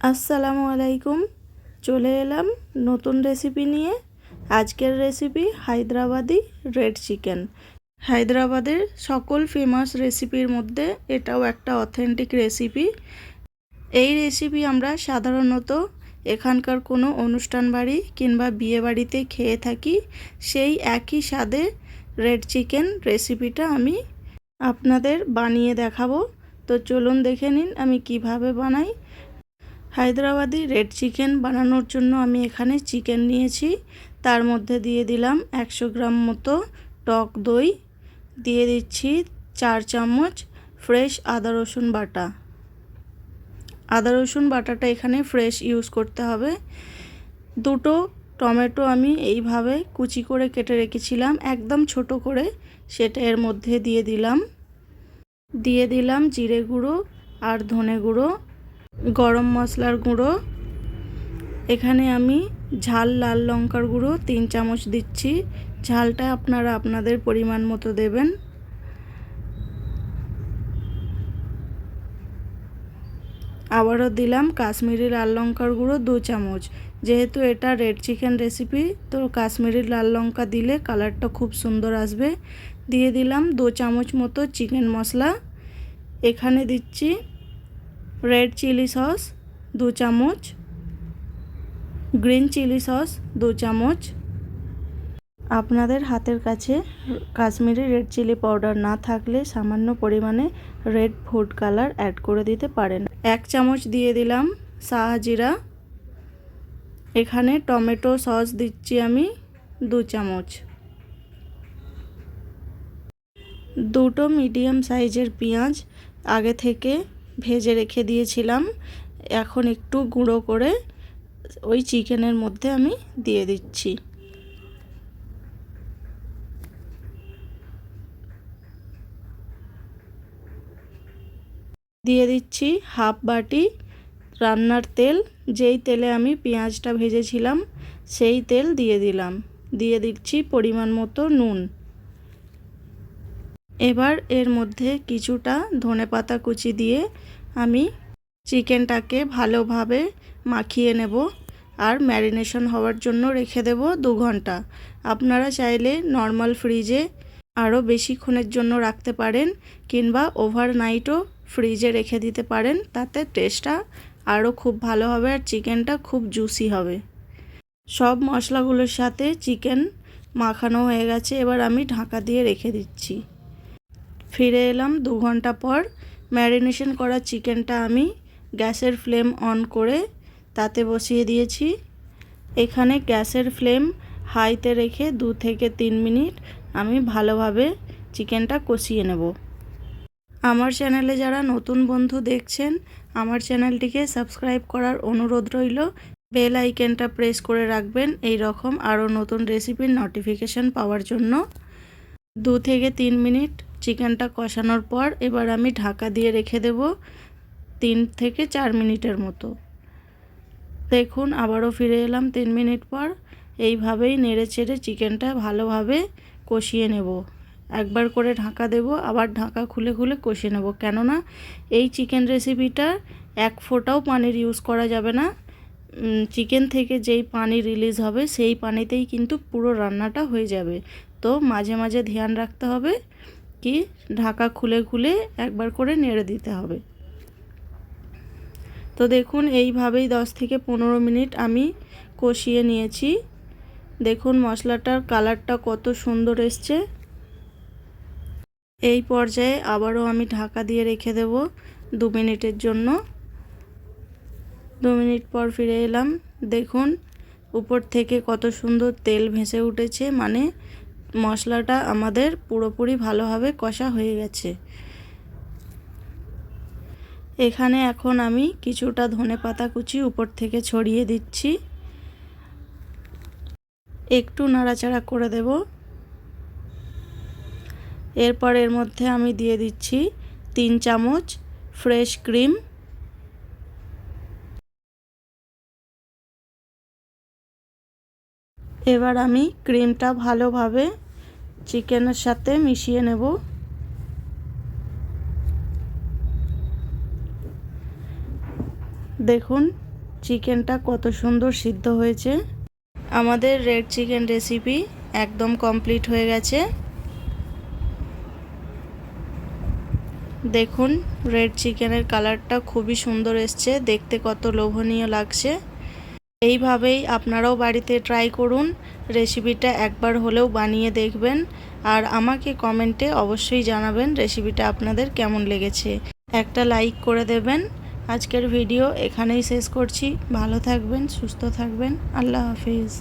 আসসালামু আলাইকুম। চলে এলাম নতুন রেসিপি নিয়ে। আজকের রেসিপি হায়দ্রাবাদি রেড চিকেন। হায়দ্রাবাদের সকল ফেমাস রেসিপির মধ্যে এটাও একটা অথেন্টিক রেসিপি। এই রেসিপি আমরা সাধারণত এখানকার কোনো অনুষ্ঠান বাড়ি কিংবা বিয়ে বাড়িতে খেয়ে থাকি। সেই একই স্বাদে রেড চিকেন রেসিপিটা আমি আপনাদের বানিয়ে দেখাবো। তো চলুন দেখে নিন আমি কিভাবে বানাই। হায়দ্রাবাদি রেড চিকেন বানানোর জন্য আমি এখানে চিকেন নিয়েছি। তার মধ্যে দিয়ে দিলাম 100 গ্রাম মতো টক দই, দিয়ে দিচ্ছি 4 চামচ ফ্রেশ আদা রসুন বাটা। আদা রসুন বাটাটা এখানে ফ্রেশ ইউজ করতে হবে। দুটো টমেটো আমি এইভাবে কুচি করে কেটে রেখেছিলাম একদম ছোট করে, সেটা এর মধ্যে দিয়ে দিলাম জিরে গুঁড়ো আর ধনে গুঁড়ো, গরম মশলার গুঁড়ো। এখানে আমি ঝাল লাল লঙ্কার গুঁড়ো 3 চামচ দিচ্ছি। ঝালটা আপনারা আপনাদের পরিমাণ মতো দেবেন। আবারও দিলাম কাশ্মীরি লাল লঙ্কার গুঁড়ো 2 চামচ। যেহেতু এটা রেড চিকেন রেসিপি, তো কাশ্মীরি লাল লঙ্কা দিলে কালারটা খুব সুন্দর আসবে। দিয়ে দিলাম 2 চামচ মতো চিকেন মশলা। এখানে দিচ্ছি রেড চিলি সস 2 চামচ, গ্রিন চিলি সস 2 চামচ। আপনাদের হাতের কাছে কাশ্মীরি রেড চিলি পাউডার না থাকলে সামান্য পরিমাণে রেড ফুড কালার অ্যাড করে দিতে পারেন। 1 চামচ দিয়ে দিলাম শাহজিরা। এখানে টমেটো সস দিচ্ছি আমি 2 চামচ। দুটো মিডিয়াম সাইজের পেঁয়াজ আগে থেকে ভেজে রেখে দিয়েছিলাম, এখন একটু গুঁড়ো করে ওই চিকেনের মধ্যে আমি দিয়ে দিচ্ছি। দিয়ে দিচ্ছি হাফ বাটি রান্নার তেল। যেই তেলে আমি পেঁয়াজটা ভেজেছিলাম সেই তেল দিয়ে দিলাম। দিয়ে দিচ্ছি পরিমাণ মতো নুন। এবার এর মধ্যে কিছুটা ধনেপাতা কুচি দিয়ে আমি চিকেনটাকে ভালোভাবে মাখিয়ে নেব আর ম্যারিনেশন হওয়ার জন্য রেখে দেব 2 ঘন্টা। আপনারা চাইলে নর্মাল ফ্রিজে আরও বেশিক্ষণের জন্য রাখতে পারেন কিংবা ওভারনাইটও ফ্রিজে রেখে দিতে পারেন, তাতে টেস্টটা আরও খুব ভালো হবে আর চিকেনটা খুব জুসি হবে। সব মশলাগুলোর সাথে চিকেন মাখানো হয়ে গেছে, এবার আমি ঢাকা দিয়ে রেখে দিচ্ছি। ফিরে এলাম 2 ঘন্টা পর। ম্যারিনেশন করা চিকেনটা আমি গ্যাসের ফ্লেম অন করে তাতে বসিয়ে দিয়েছি। এখানে গ্যাসের ফ্লেম হাইতে রেখে 2 থেকে 3 মিনিট আমি ভালোভাবে চিকেনটা কষিয়ে নেব। আমার চ্যানেলে যারা নতুন বন্ধু দেখছেন, আমার চ্যানেলটিকে সাবস্ক্রাইব করার অনুরোধ রইল। বেল আইকনটা প্রেস করে রাখবেন এই রকম আরও নতুন রেসিপির নোটিফিকেশান পাওয়ার জন্য। 2 থেকে 3 মিনিট চিকেনটা কষানোর পর এবার আমি ঢাকা দিয়ে রেখে দেব 3 থেকে 4 মিনিটের মতো। দেখুন আবারও ফিরে এলাম 3 মিনিট পর। এইভাবেই নেড়ে চেড়ে চিকেনটা ভালোভাবে কষিয়ে নেব। একবার করে ঢাকা দেব, আবার ঢাকা খুলে খুলে কষিয়ে নেব, কেননা এই চিকেন রেসিপিটা 1 ফোঁটাও পানির ইউজ করা যাবে না। চিকেন থেকে যেই পানি রিলিজ হবে সেই পানিতেই কিন্তু পুরো রান্নাটা হয়ে যাবে। তো মাঝে মাঝে ধ্যান রাখতে হবে কি ঢাকা খুলে খুলে একবার করে নেড়ে দিতে হবে। তো দেখুন এইভাবেই 10 থেকে 15 মিনিট আমি কষিয়ে নিয়েছি। দেখুন মশলাটার কালারটা কত সুন্দর এসছে। এই পর্যায়ে আবারও আমি ঢাকা দিয়ে রেখে দেব 2 মিনিটের জন্য। 2 মিনিট পর ফিরে এলাম। দেখুন উপর থেকে কত সুন্দর তেল ভেসে উঠেছে, মানে মশলাটা আমাদের পুরোপুরি ভালোভাবে কষা হয়ে গেছে। এখানে এখন আমি কিছুটা ধনেপাতা কুচি উপর থেকে ছড়িয়ে দিচ্ছি। একটু নাড়াচাড়া করে দেব। এরপর এর মধ্যে আমি দিয়ে দিচ্ছি 3 চামচ ফ্রেশ ক্রিম। এবার আমি ক্রিমটা ভালোভাবে চিকেনের সাথে মিশিয়ে নেব। দেখুন চিকেনটা কত সুন্দর সিদ্ধ হয়েছে। আমাদের রেড চিকেন রেসিপি একদম কমপ্লিট হয়ে গেছে। দেখুন রেড চিকেনের কালারটা খুবই সুন্দর এসছে, দেখতে কত লোভনীয় লাগছে। এইভাবেই আপনারাও বাড়িতে ট্রাই করুন, রেসিপিটা একবার হলেও বানিয়ে দেখবেন আর আমাকে কমেন্টে অবশ্যই জানাবেন রেসিপিটা আপনাদের কেমন লেগেছে। একটা লাইক করে দেবেন। আজকের ভিডিও এখানেই শেষ করছি। ভালো থাকবেন, সুস্থ থাকবেন। আল্লাহ হাফিজ।